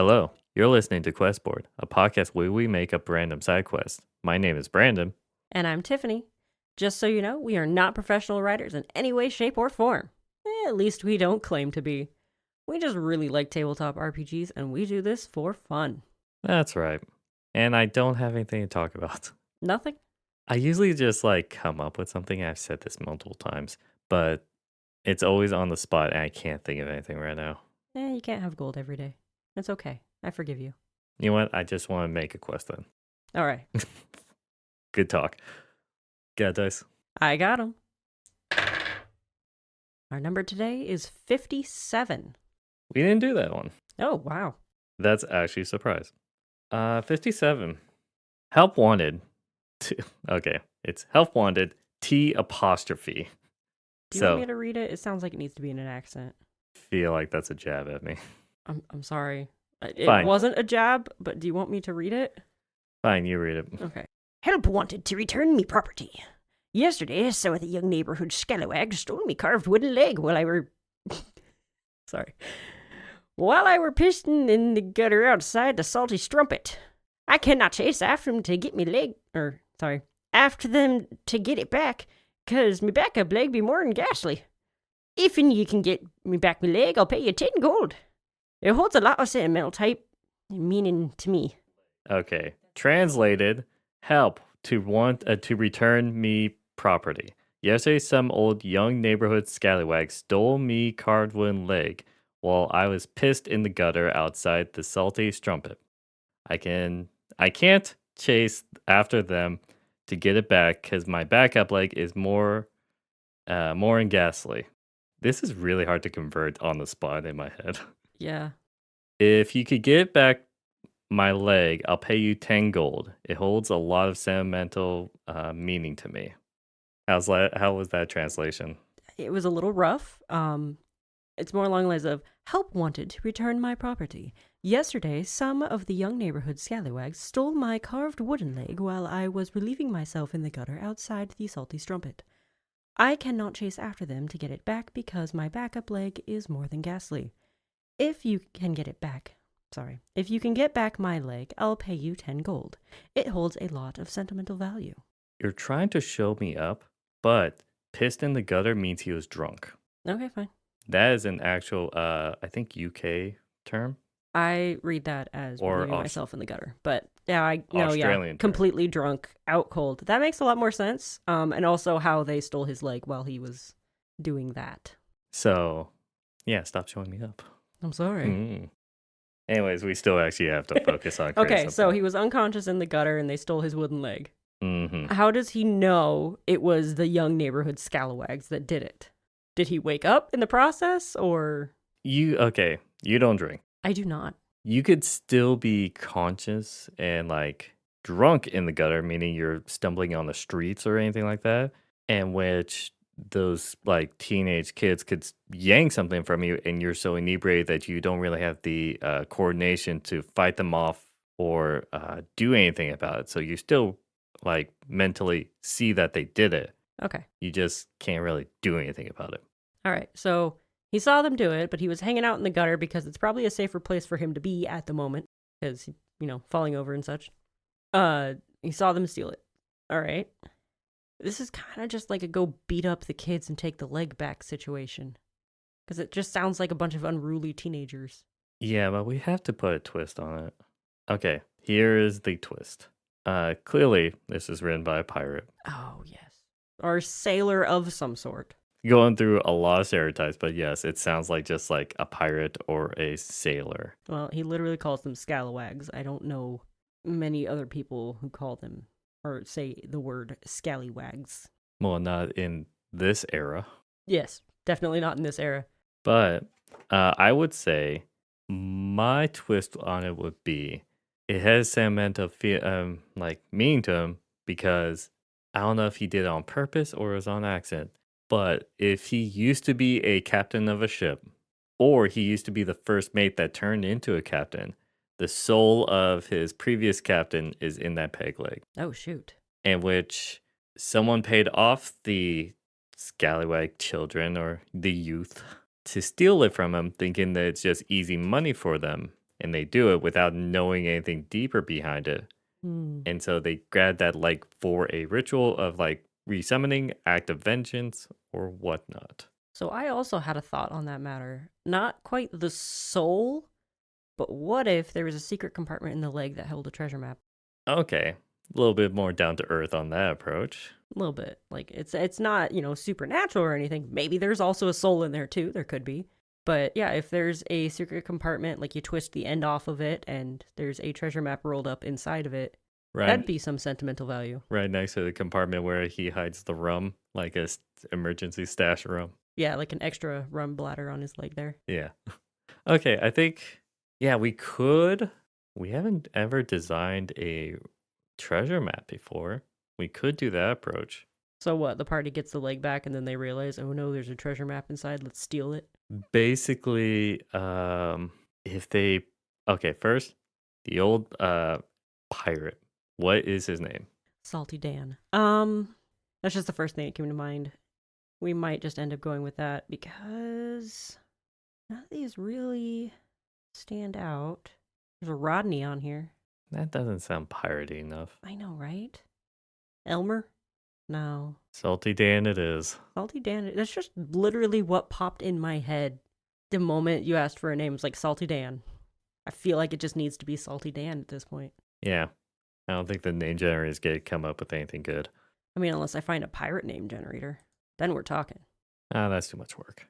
Hello, you're listening to Questboard, a podcast where we make up random side quests. My name is Brandon. And I'm Tiffany. Just so you know, we are not professional writers in any way, shape, or form. At least we don't claim to be. We just really like tabletop RPGs, and we do this for fun. That's right. And I don't have anything to talk about. Nothing? I usually just come up with something. I've said this multiple times, but it's always on the spot and I can't think of anything right now. You can't have gold every day. It's okay. I forgive you. You know what? I just want to make a quest then. All right. Good talk. Got dice? I got him. Our number today is 57. We didn't do that one. Oh, wow. That's actually a surprise. 57. Help wanted. Okay, it's help wanted T apostrophe. Do you want me to read it? It sounds like it needs to be in an accent. Feel like that's a jab at me. I'm sorry. It Fine. wasn't a jab, but do you want me to read it? Fine, you read it. Okay. Help wanted to return me property. Yesterday, some of the young neighborhood scalawags stole me carved wooden leg while I were... Sorry. While I were pissing in the gutter outside the salty strumpet. I cannot chase after them to get me leg... after them to get it back, 'cause me backup leg be more'n ghastly. If you can get me back me leg, I'll pay you 10 gold. It holds a lot of sentimental type meaning to me. Okay. Translated, help to return me property. Yesterday, some old young neighborhood scallywag stole me carved wooden leg while I was pissed in the gutter outside the salty strumpet. I can't chase after them to get it back because my backup leg is more and ghastly. This is really hard to convert on the spot in my head. Yeah. If you could get back my leg, I'll pay you 10 gold. It holds a lot of sentimental meaning to me. How was that translation? It was a little rough. It's more along the lines of, help wanted to return my property. Yesterday, some of the young neighborhood scallywags stole my carved wooden leg while I was relieving myself in the gutter outside the salty strumpet. I cannot chase after them to get it back because my backup leg is more than ghastly. If you can get back my leg, I'll pay you 10 gold. It holds a lot of sentimental value. You're trying to show me up, but pissed in the gutter means he was drunk. Okay, fine. That is an actual, I think, UK term. I read that as Or relieving myself in the gutter. But yeah, Australian term. Completely drunk, out cold. That makes a lot more sense. And also how they stole his leg while he was doing that. So, yeah, stop showing me up. I'm sorry. Mm. Anyways, we still actually have to focus on Okay, so he was unconscious in the gutter and they stole his wooden leg. Mm-hmm. How does he know it was the young neighborhood scalawags that did it? Did he wake up in the process, or... You don't drink. I do not. You could still be conscious and drunk in the gutter, meaning you're stumbling on the streets or anything like that, and which those teenage kids could yank something from you and you're so inebriated that you don't really have the coordination to fight them off or do anything about it. So you still mentally see that they did it. Okay. You just can't really do anything about it. All right. So he saw them do it, but he was hanging out in the gutter because it's probably a safer place for him to be at the moment because, falling over and such. He saw them steal it. All right. This is kind of just like a go beat up the kids and take the leg back situation. Because it just sounds like a bunch of unruly teenagers. Yeah, but we have to put a twist on it. Okay, here is the twist. Clearly, this is written by a pirate. Oh, yes. Or a sailor of some sort. Going through a lot of stereotypes, but yes, it sounds like just like a pirate or a sailor. Well, he literally calls them scalawags. I don't know many other people who call them or say the word scallywags. Well, not in this era. Yes, definitely not in this era. But I would say my twist on it would be it has sentimental meaning to him because I don't know if he did it on purpose or it was on accident. But if he used to be a captain of a ship, or he used to be the first mate that turned into a captain, the soul of his previous captain is in that peg leg. Oh, shoot. In which someone paid off the scallywag children or the youth to steal it from him, thinking that it's just easy money for them. and they do it without knowing anything deeper behind it. Hmm. And so they grab that leg for a ritual of like resummoning, act of vengeance, or whatnot. So I also had a thought on that matter. Not quite the soul, but what if there was a secret compartment in the leg that held a treasure map? Okay, a little bit more down to earth on that approach. A little bit. Like it's not, supernatural or anything. Maybe there's also a soul in there too. There could be. But yeah, if there's a secret compartment, like you twist the end off of it and there's a treasure map rolled up inside of it, that'd Right, be some sentimental value. right next to the compartment where he hides the rum, like a emergency stash of rum. Yeah, like an extra rum bladder on his leg there. Yeah. Okay, I think, yeah, we could. We haven't ever designed a treasure map before. We could do that approach. So what? The party gets the leg back and then they realize, oh no, there's a treasure map inside. Let's steal it. Basically, if they, okay, first, the old pirate. What is his name? Salty Dan. That's just the first thing that came to mind. We might just end up going with that because none of these really stand out. There's a Rodney on here. That doesn't sound piratey enough. I know, right? Elmer? No. Salty Dan it is. Salty Dan. That's just literally what popped in my head the moment you asked for a name. It was like Salty Dan. I feel like it just needs to be Salty Dan at this point. Yeah. I don't think the name generators get come up with anything good. I mean, unless I find a pirate name generator. Then we're talking. Ah, that's too much work.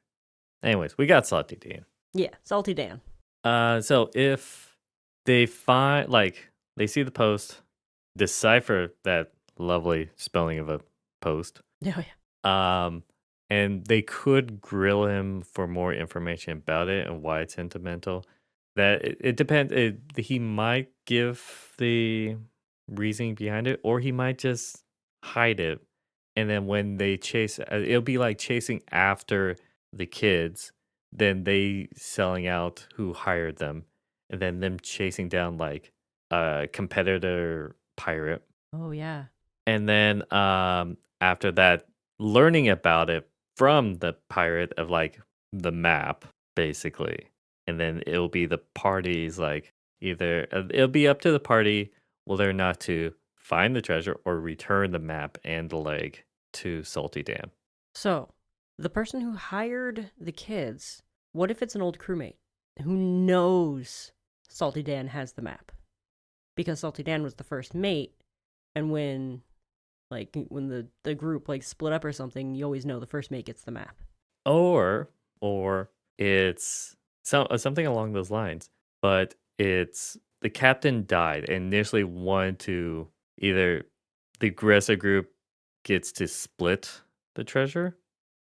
Anyways, we got Salty Dan. Yeah, Salty Dan. So if they find, like, they see the post, decipher that lovely spelling of a post, Oh, yeah. and they could grill him for more information about it and why it's sentimental. That it depends. He might give the reasoning behind it, or he might just hide it. And then when they chase, it'll be like chasing after the kids, then they selling out who hired them, and then them chasing down like a competitor pirate. Oh, yeah. And then after that, learning about it from the pirate of like the map, basically. And then it'll be the parties like either it'll be up to the party whether or not to find the treasure or return the map and the leg to Salty Dan. So, the person who hired the kids, what if it's an old crewmate who knows Salty Dan has the map? Because Salty Dan was the first mate, and when the group like split up or something, you always know the first mate gets the map. Or it's something along those lines, but it's the captain died and initially wanted to either the aggressor group gets to split the treasure,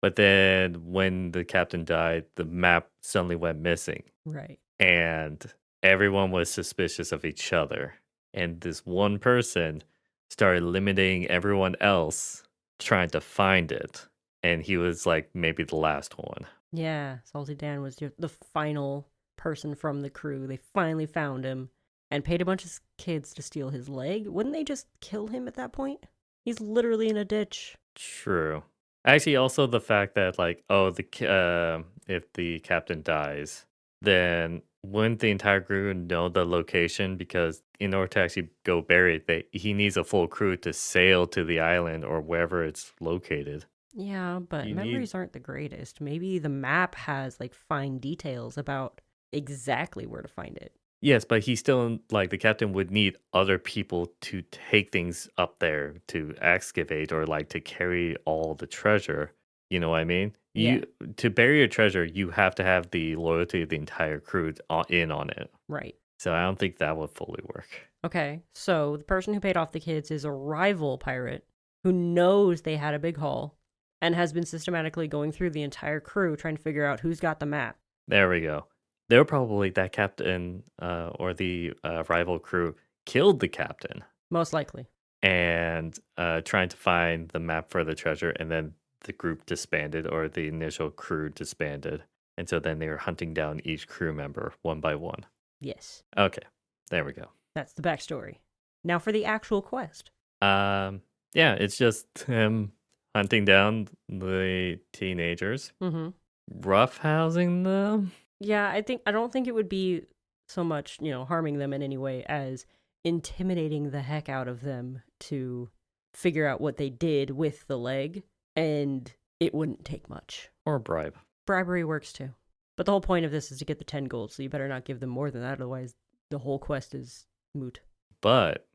but then when the captain died, the map suddenly went missing Right. and everyone was suspicious of each other. And this one person started limiting everyone else trying to find it. And he was like maybe the last one. Yeah, Salty Dan was the final person from the crew. They finally found him and paid a bunch of kids to steal his leg. Wouldn't they just kill him at that point? He's literally in a ditch. True. Actually, also the fact that like, oh, if the captain dies, then wouldn't the entire crew know the location? Because in order to actually go bury it, he needs a full crew to sail to the island or wherever it's located. Yeah, but You memories need aren't the greatest. Maybe the map has like fine details about exactly where to find it. yes, but he still like the captain would need other people to take things up there to excavate or like to carry all the treasure. You know what I mean? Yeah, You to bury a treasure, you have to have the loyalty of the entire crew in on it. right. So I don't think that would fully work. Okay, so the person who paid off the kids is a rival pirate who knows they had a big haul and has been systematically going through the entire crew trying to figure out who's got the map. There we go. They're probably that captain or the rival crew killed the captain Most likely. and trying to find the map for the treasure, and then the group disbanded or the initial crew disbanded, and so then they were hunting down each crew member one by one. Yes, Okay, there we go. that's the backstory. Now for the actual quest. Yeah, it's just him hunting down the teenagers, Mm-hmm. roughhousing them. Yeah, I don't think it would be so much, harming them in any way as intimidating the heck out of them to figure out what they did with the leg, and it wouldn't take much. Or a bribe. Bribery works too. But the whole point of this is to get the 10 gold, so you better not give them more than that, otherwise the whole quest is moot. But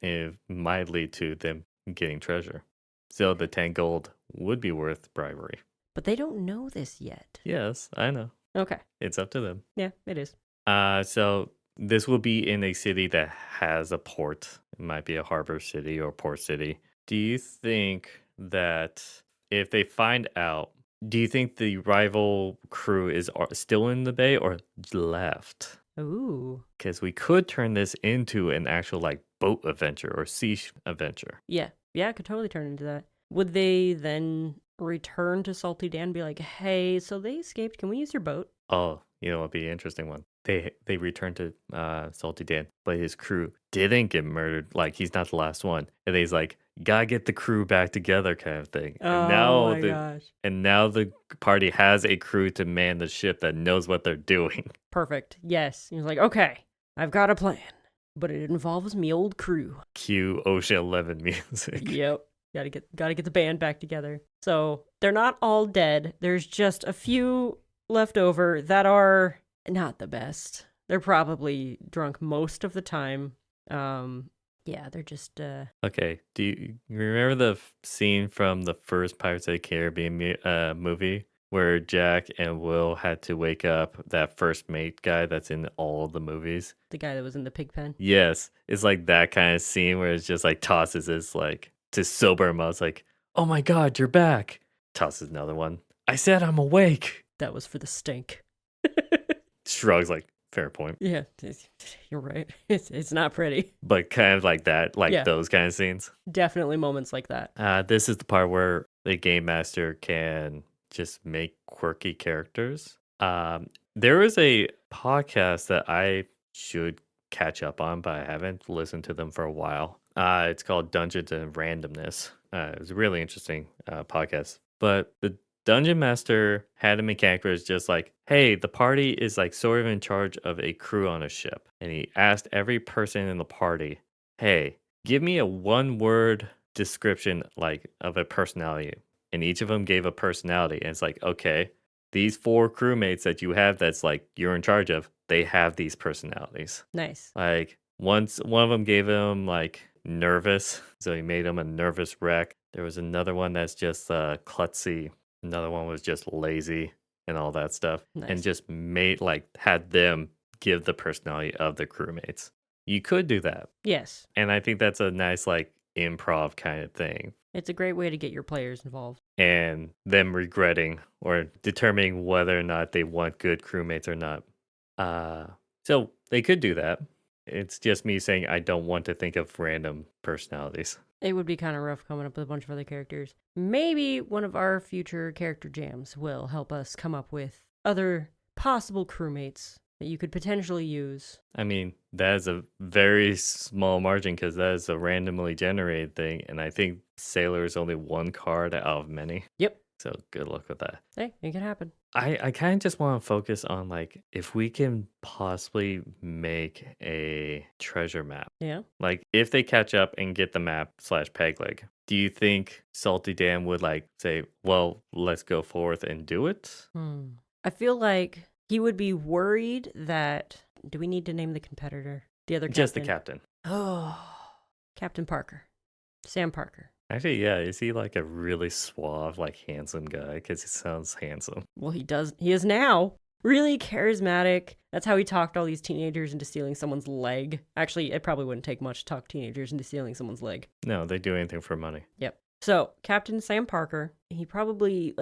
it might lead to them getting treasure. So the 10 gold would be worth bribery. But they don't know this yet. Yes, I know. Okay. It's up to them. Yeah, it is. So this will be in a city that has a port. It might be a harbor city or port city. Do you think that if they find out, do you think the rival crew is still in the bay or left? Ooh. Because we could turn this into an actual like boat adventure or sea adventure. Yeah, it could totally turn into that. Would they then return to Salty Dan and be like, hey, so they escaped, can we use your boat? Oh, it'd be an interesting one. They returned to Salty Dan, but his crew didn't get murdered. Like he's not the last one, and he's like, gotta get the crew back together, kind of thing. And Gosh. And now the party has a crew to man the ship that knows what they're doing. Perfect. Yes. He's like, okay, I've got a plan, but it involves me old crew. Cue Ocean 11 music. Yep. Gotta get the band back together. So they're not all dead. There's just a few left over that are not the best. They're probably drunk most of the time. Yeah, they're just Okay, do you remember the scene from the first Pirates of the Caribbean movie where Jack and Will had to wake up that first mate guy that's in all the movies? the guy that was in the pig pen. Yes, it's like that kind of scene where it's just like tosses his like to sober him up. It's like, oh my god, you're back. Tosses another one. I said I'm awake. That was for the stink. Shrugs like, fair point. Yeah, you're right. It's not pretty. But kind of like that, like Yeah. those kind of scenes. Definitely moments like that. This is the part where the game master can just make quirky characters. There is a podcast that I should catch up on, but I haven't listened to them for a while. It's called Dungeons and Randomness. It was a really interesting podcast. But the Dungeon Master had a mechanic where it's just like, hey, the party is like sort of in charge of a crew on a ship. And he asked every person in the party, hey, give me a one-word description like of a personality. And each of them gave a personality. And it's like, okay, these 4 crewmates that you have that's like you're in charge of, they have these personalities. Nice. Like once one of them gave him like nervous, so he made him a nervous wreck. There was another one that's just klutzy. Another one was just lazy and all that stuff. Nice. And just had them give the personality of the crewmates. You could do that. Yes. And I think that's a nice like improv kind of thing. It's a great way to get your players involved. And them regretting or determining whether or not they want good crewmates or not. So they could do that. It's just me saying I don't want to think of random personalities. It would be kind of rough coming up with a bunch of other characters. Maybe one of our future character jams will help us come up with other possible crewmates that you could potentially use. I mean, that is a very small margin because that is a randomly generated thing. And I think Sailor is only one card out of many. Yep. So good luck with that. Hey, it can happen. I kind of just want to focus on like if we can possibly make a treasure map. Yeah. Like if they catch up and get the map / peg leg, do you think Salty Dan would like say, well, let's go forth and do it? I feel like he would be worried that. Do we need to name the competitor? The other captain? Just the captain. Oh, Captain Parker. Sam Parker. Actually, yeah. Is he like a really suave, like handsome guy? Because he sounds handsome. Well, he does. He is now. Really charismatic. That's how he talked all these teenagers into stealing someone's leg. Actually, it probably wouldn't take much to talk teenagers into stealing someone's leg. No, they do anything for money. Yep. So, Captain Sam Parker, he probably,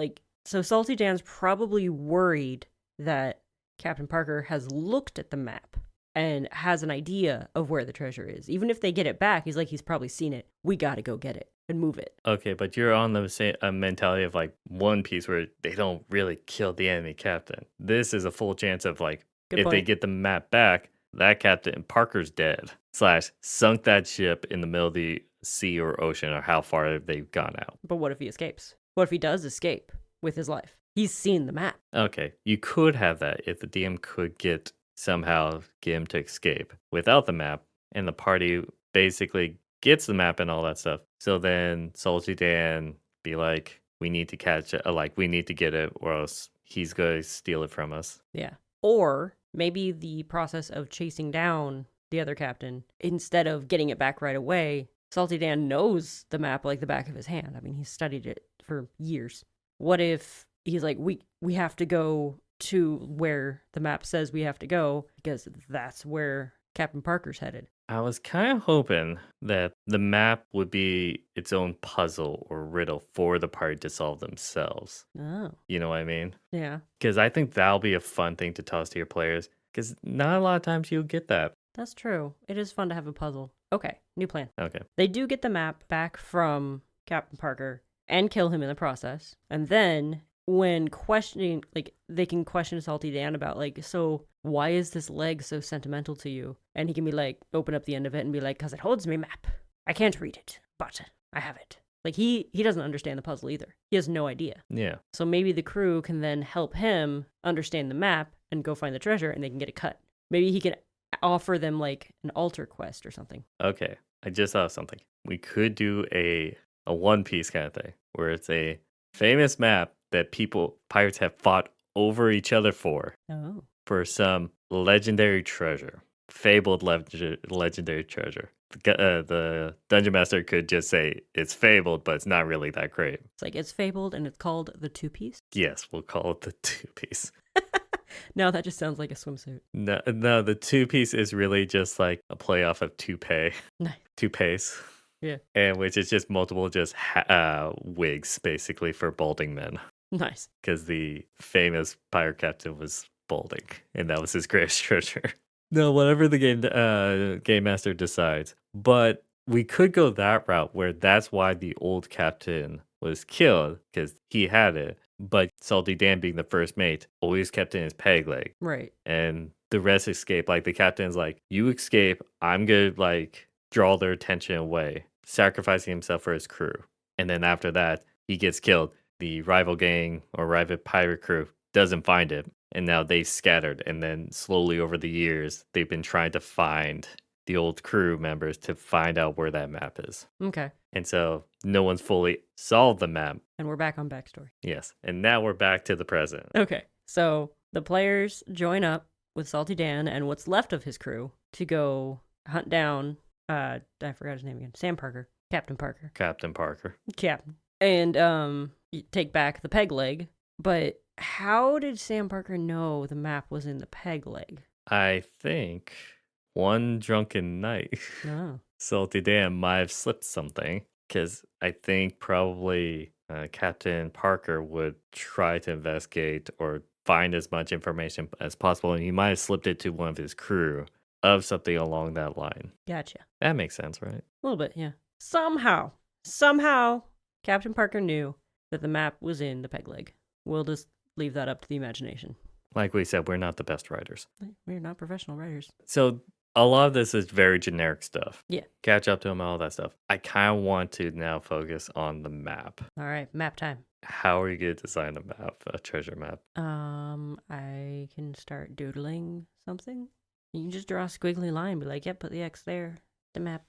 so Salty Dan's probably worried that Captain Parker has looked at the map and has an idea of where the treasure is. Even if they get it back, he's probably seen it. We gotta go get it and move it. Okay, but you're on the same mentality of like One Piece where they don't really kill the enemy captain. This is a full chance of like, Good if point. they get the map back, that Captain Parker's dead. / sunk that ship in the middle of the sea or ocean or how far they've gone out. But what if he escapes? What if he does escape with his life? He's seen the map. Okay, you could have that if the DM could get somehow get him to escape without the map, and the party basically gets the map and all that stuff. So then Salty Dan be like, we need to catch it, like we need to get it, or else he's going to steal it from us. Yeah. Or maybe the process of chasing down the other captain, instead of getting it back right away, Salty Dan knows the map like the back of his hand. I mean, he's studied it for years. What if he's like, we have to go to where the map says we have to go because that's where Captain Parker's headed? I was kind of hoping that the map would be its own puzzle or riddle for the party to solve themselves. Oh, You know what I mean? yeah. Because I think that'll be a fun thing to toss to your players. Because not a lot of times you'll get that. That's true. It is fun to have a puzzle. Okay, new plan. Okay. They do get the map back from Captain Parker and kill him in the process. And then when questioning, like, they can question Salty Dan about, like, so why is this leg so sentimental to you? And he can be like, open up the end of it and be like, because it holds me map. I can't read it, but I have it. Like, he doesn't understand the puzzle either. He has no idea. Yeah. So maybe the crew can then help him understand the map and go find the treasure, and they can get it cut. Maybe he can offer them like an altar quest or something. Okay. I just thought of something. We could do a One Piece kind of thing where it's a famous map that pirates have fought over each other for some legendary treasure, fabled legendary treasure. The dungeon master could just say it's fabled, but it's not really that great. It's like, it's fabled and it's called the Two Piece. Yes, we'll call it the Two Piece. No, that just sounds like a swimsuit. No, the Two Piece is really just like a play off of toupee. Nice. Toupees. Yeah. And which is just multiple wigs, basically, for balding men. Nice. Because the famous pirate captain was balding, and that was his greatest treasure. No, whatever the game master decides. But we could go that route where that's why the old captain was killed, because he had it. But Salty Dan, being the first mate, always kept in his peg leg. Right. And the rest escape. Like, the captain's like, you escape, I'm going to, like, draw their attention away, sacrificing himself for his crew. And then after that, he gets killed. The rival gang or rival pirate crew doesn't find it. And now they scattered. And then slowly over the years, they've been trying to find the old crew members to find out where that map is. Okay. And so no one's fully solved the map. And we're back on backstory. Yes. And now we're back to the present. Okay. So the players join up with Salty Dan and what's left of his crew to go hunt down, I forgot his name again, Sam Parker. Captain Parker. Captain Parker. Captain. And take back the peg leg. But how did Sam Parker know the map was in the peg leg? I think one drunken night, Oh. Salty Dan might have slipped something, because I think probably Captain Parker would try to investigate or find as much information as possible, and he might have slipped it to one of his crew of something along that line. Gotcha. That makes sense, right? A little bit, yeah. Somehow, Captain Parker knew that the map was in the peg leg. We'll just leave that up to the imagination. Like we said, we're not the best writers. We're not professional writers. So a lot of this is very generic stuff. Yeah. Catch up to them, all that stuff. I kind of want to now focus on the map. All right, map time. How are you going to design a map, a treasure map? I can start doodling something. You can just draw a squiggly line, be like, yep, put the X there, the map.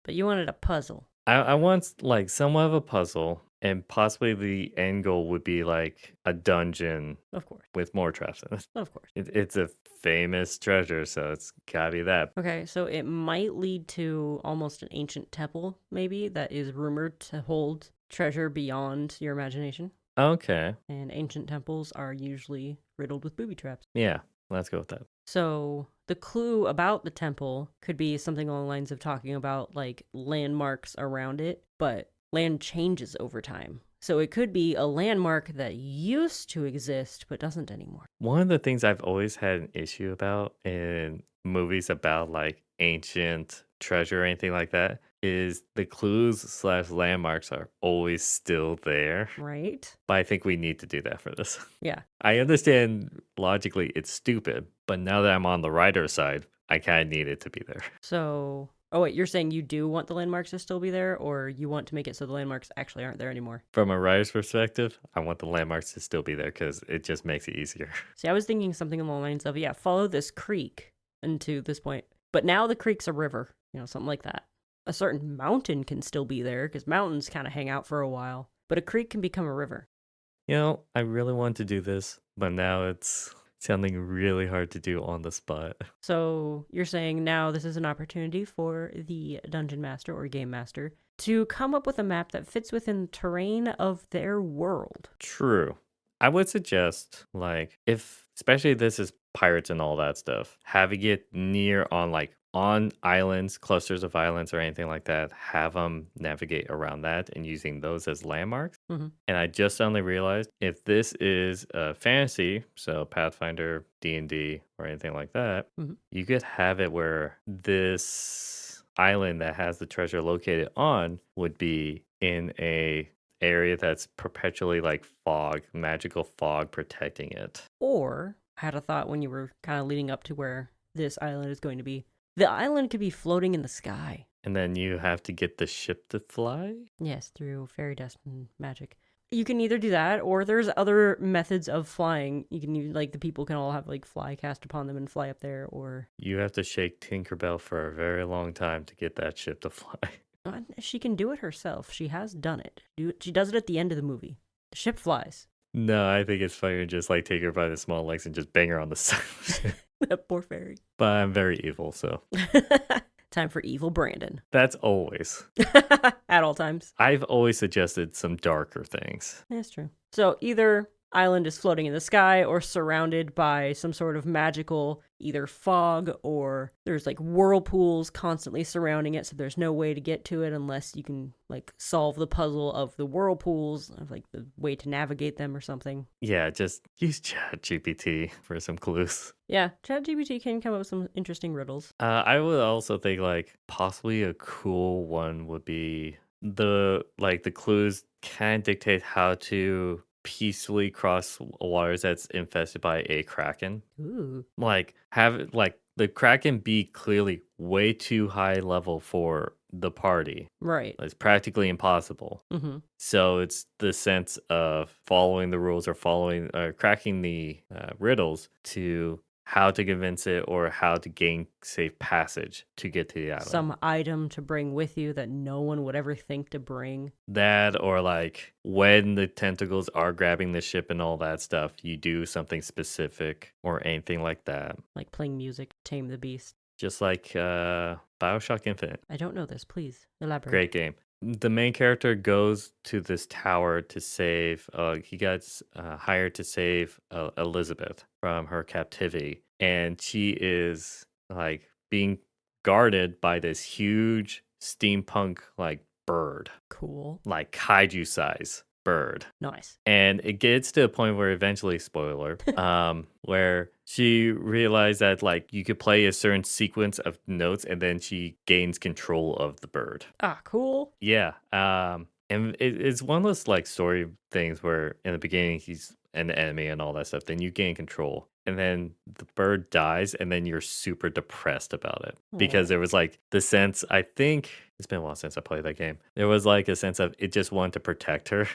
But you wanted a puzzle. I want like somewhat of a puzzle, and possibly the end goal would be like a dungeon Of course. with more traps in it. Of course. It's a famous treasure, so it's gotta be that. Okay, so it might lead to almost an ancient temple, maybe, that is rumored to hold treasure beyond your imagination. Okay. And ancient temples are usually riddled with booby traps. Yeah, let's go with that. So the clue about the temple could be something along the lines of talking about like landmarks around it, but land changes over time. So it could be a landmark that used to exist but doesn't anymore. One of the things I've always had an issue about in movies about like ancient treasure or anything like that is the clues / landmarks are always still there. Right? But I think we need to do that for this. Yeah. I understand logically it's stupid, but now that I'm on the writer's side, I kind of need it to be there. So Oh, wait, you're saying you do want the landmarks to still be there, or you want to make it so the landmarks actually aren't there anymore? From a writer's perspective, I want the landmarks to still be there because it just makes it easier. See, I was thinking something along the lines of, yeah, follow this creek into this point. But now the creek's a river, something like that. A certain mountain can still be there, because mountains kind of hang out for a while. But a creek can become a river. I really want to do this, but now it's sounding really hard to do on the spot. So you're saying now this is an opportunity for the dungeon master or game master to come up with a map that fits within the terrain of their world. True. I would suggest, like, if, especially this is pirates and all that stuff, having it near on islands, clusters of islands, or anything like that, have them navigate around that and using those as landmarks. Mm-hmm. And I just suddenly realized if this is a fantasy, so Pathfinder, D&D, or anything like that, Mhm. you could have it where this island that has the treasure located on would be in a area that's perpetually like fog, magical fog protecting it. Or I had a thought when you were kind of leading up to where this island is going to be. The island could be floating in the sky. And then you have to get the ship to fly? Yes, through fairy dust and magic. You can either do that, or there's other methods of flying. You can use, like, the people can all have, like, fly cast upon them and fly up there, or... You have to shake Tinkerbell for a very long time to get that ship to fly. She can do it herself. She has done it. She does it at the end of the movie. The ship flies. No, I think it's funny to just like take her by the small legs and just bang her on the side. That poor fairy. But I'm very evil, so Time for evil Brandon. that's always. At all times. I've always suggested some darker things. That's true. So either island is floating in the sky or surrounded by some sort of magical either fog, or there's like whirlpools constantly surrounding it, so there's no way to get to it unless you can like solve the puzzle of the whirlpools, of like the way to navigate them or something. Yeah, just use ChatGPT for some clues. Yeah, ChatGPT can come up with some interesting riddles. I would also think like possibly a cool one would be the clues can dictate how to peacefully cross waters that's infested by a kraken. Ooh. Like have it like the kraken be clearly way too high level for the party. Right. It's practically impossible. Mm-hmm. So it's the sense of following the rules or cracking the riddles to how to convince it or how to gain safe passage to get to the island. Some item to bring with you that no one would ever think to bring. That or like when the tentacles are grabbing the ship and all that stuff, you do something specific or anything like that. Like playing music, Tame the Beast. Just like Bioshock Infinite. I don't know this. Please elaborate. Great game. The main character goes to this tower to save, he gets hired to save Elizabeth from her captivity. And she is like being guarded by this huge steampunk like bird, Cool. like kaiju size bird. Nice. And it gets to a point where eventually, spoiler, where she realized that like you could play a certain sequence of notes and then she gains control of the bird. Ah, cool. Yeah. And it's one of those like story things where in the beginning he's an enemy and all that stuff. Then you gain control. And then the bird dies, and then you're super depressed about it. Because there was like the sense, I think it's been a while since I played that game. There was like a sense of it just wanted to protect her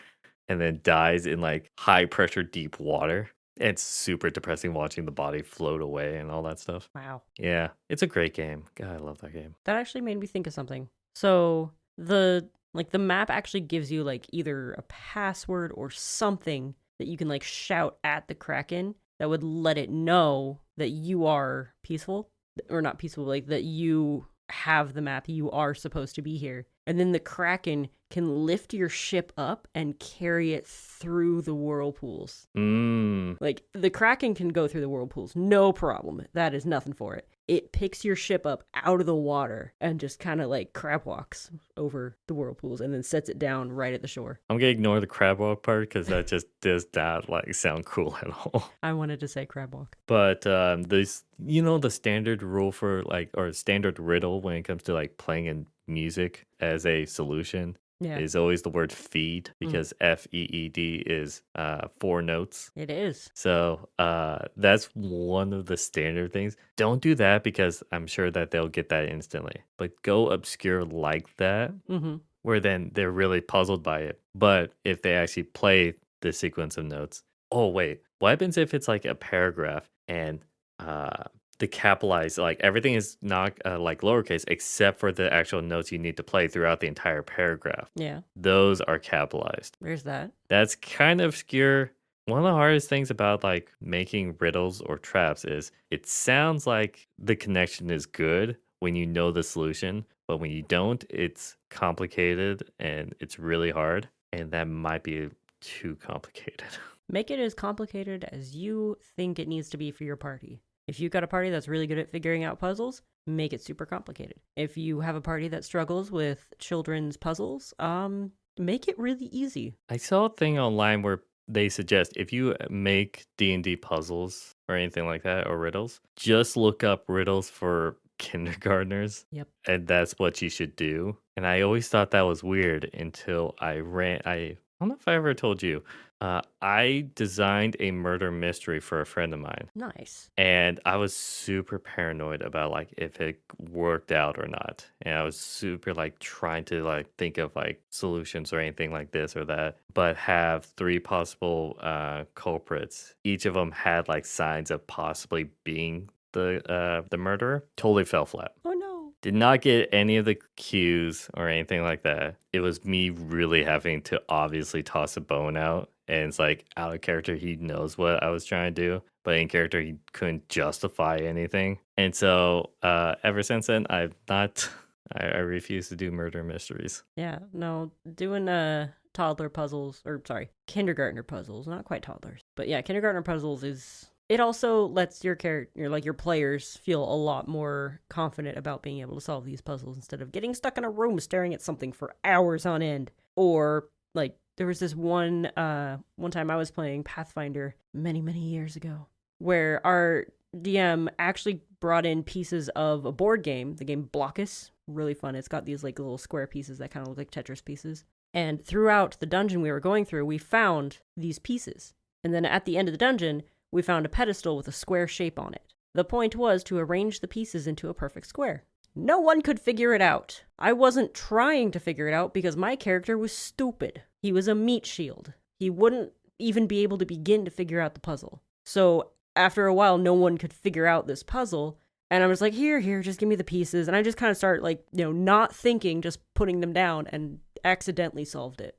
and then dies in like high pressure, deep water. It's super depressing watching the body float away and all that stuff. Wow. Yeah, it's a great game. God, I love that game. That actually made me think of something. So the map actually gives you like either a password or something that you can like shout at the Kraken that would let it know that you are peaceful, or not peaceful, like that you have the map, you are supposed to be here. And then the Kraken can lift your ship up and carry it through the whirlpools. Like, the Kraken can go through the whirlpools, no problem. That is nothing for it. It picks your ship up out of the water and just kind of like crab walks over the whirlpools and then sets it down right at the shore. I'm gonna ignore the crab walk part because that just does not like sound cool at all. I wanted to say crab walk. But this, the standard rule for like, or standard riddle when it comes to like playing in music as a solution Yeah. is always the word feed because FEED is 4 notes. It is. So that's one of the standard things. Don't do that because I'm sure that they'll get that instantly. But go obscure like that, Mm-hmm. where then they're really puzzled by it. But if they actually play the sequence of notes, oh wait, what happens if it's like a paragraph and uh the capitalized, like everything is not like lowercase except for the actual notes you need to play throughout the entire paragraph. Yeah. Those are capitalized. There's that. That's kind of obscure. One of the hardest things about like making riddles or traps is it sounds like the connection is good when you know the solution, but when you don't, it's complicated and it's really hard. And that might be too complicated. Make it as complicated as you think it needs to be for your party. If you've got a party that's really good at figuring out puzzles, make it super complicated. If you have a party that struggles with children's puzzles, make it really easy. I saw a thing online where they suggest if you make D&D puzzles or anything like that or riddles, just look up riddles for kindergartners. Yep. And that's what you should do. And I always thought that was weird until I don't know if I ever told you. I designed a murder mystery for a friend of mine. Nice. And I was super paranoid about like if it worked out or not. And I was super like trying to like think of like solutions or anything like this or that, but have 3 possible culprits. Each of them had like signs of possibly being the murderer. Totally fell flat. Oh no. Did not get any of the cues or anything like that. It was me really having to obviously toss a bone out. And it's like out of character, he knows what I was trying to do, but in character, he couldn't justify anything. And so ever since then, I've not, I refuse to do murder mysteries. Yeah, no, doing toddler puzzles, or sorry, kindergartner puzzles, not quite toddlers. But yeah, kindergartner puzzles is, it also lets your character, like your players, feel a lot more confident about being able to solve these puzzles instead of getting stuck in a room staring at something for hours on end. Or like there was this one time I was playing Pathfinder many years ago, where our DM actually brought in pieces of a board game, the game Blockus. Really fun. It's got these like little square pieces that kind of look like Tetris pieces. And throughout the dungeon we were going through, we found these pieces. And then at the end of the dungeon, we found a pedestal with a square shape on it. The point was to arrange the pieces into a perfect square. No one could figure it out. I wasn't trying to figure it out because my character was stupid. He was a meat shield. He wouldn't even be able to begin to figure out the puzzle. So after a while, no one could figure out this puzzle. And I was like, here, just give me the pieces. And I just kind of start like, not thinking, just putting them down and accidentally solved it.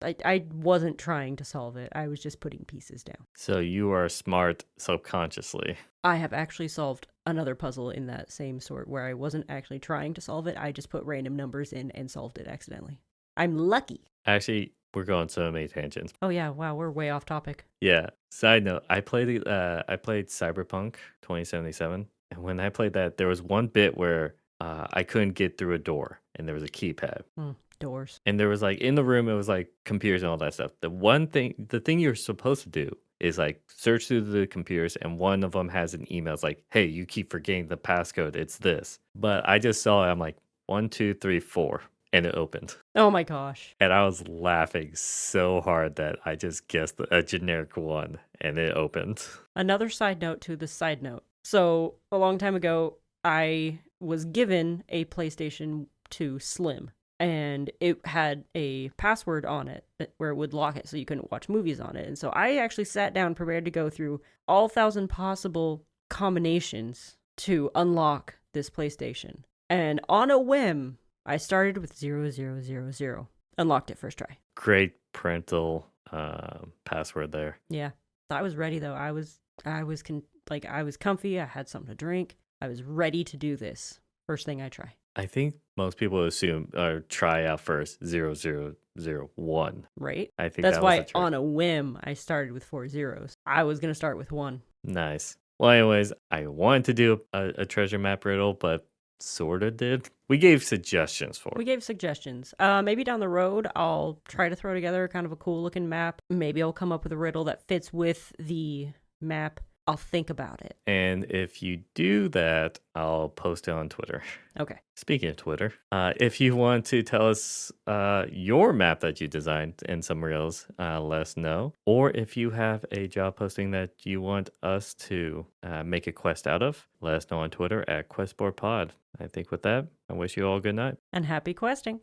I wasn't trying to solve it. I was just putting pieces down. So you are smart subconsciously. I have actually solved another puzzle in that same sort where I wasn't actually trying to solve it. I just put random numbers in and solved it accidentally. I'm lucky. Actually, we're going so many tangents. Oh yeah, wow, we're way off topic. Yeah. Side note, I played Cyberpunk 2077. And when I played that, there was one bit where I couldn't get through a door and there was a keypad. Doors. And there was like in the room, it was like computers and all that stuff. The thing you're supposed to do is like search through the computers and one of them has an email. It's like, hey, you keep forgetting the passcode. It's this. But I just saw it. I'm like, 1, 2, 3, 4. And it opened. Oh my gosh. And I was laughing so hard that I just guessed a generic one and it opened. Another side note to the side note. So a long time ago, I was given a PlayStation 2 Slim. And it had a password on it where it would lock it so you couldn't watch movies on it. And so I actually sat down prepared to go through all 1,000 possible combinations to unlock this PlayStation. And on a whim, I started with 0000. Unlocked it first try. Great parental password there. Yeah. I was ready though. I was comfy. I had something to drink. I was ready to do this. First thing I try. I think most people assume or try out first 0001. Right? I think that's why on a whim I started with 4 zeros. I was gonna start with 1. Nice. Well, anyways, I wanted to do a treasure map riddle, but sorta did. We gave suggestions for it. We gave suggestions. Maybe down the road I'll try to throw together kind of a cool looking map. Maybe I'll come up with a riddle that fits with the map. I'll think about it. And if you do that, I'll post it on Twitter. Okay. Speaking of Twitter, if you want to tell us your map that you designed in some reels, let us know. Or if you have a job posting that you want us to make a quest out of, let us know on Twitter at QuestboardPod. I think with that, I wish you all good night. And happy questing.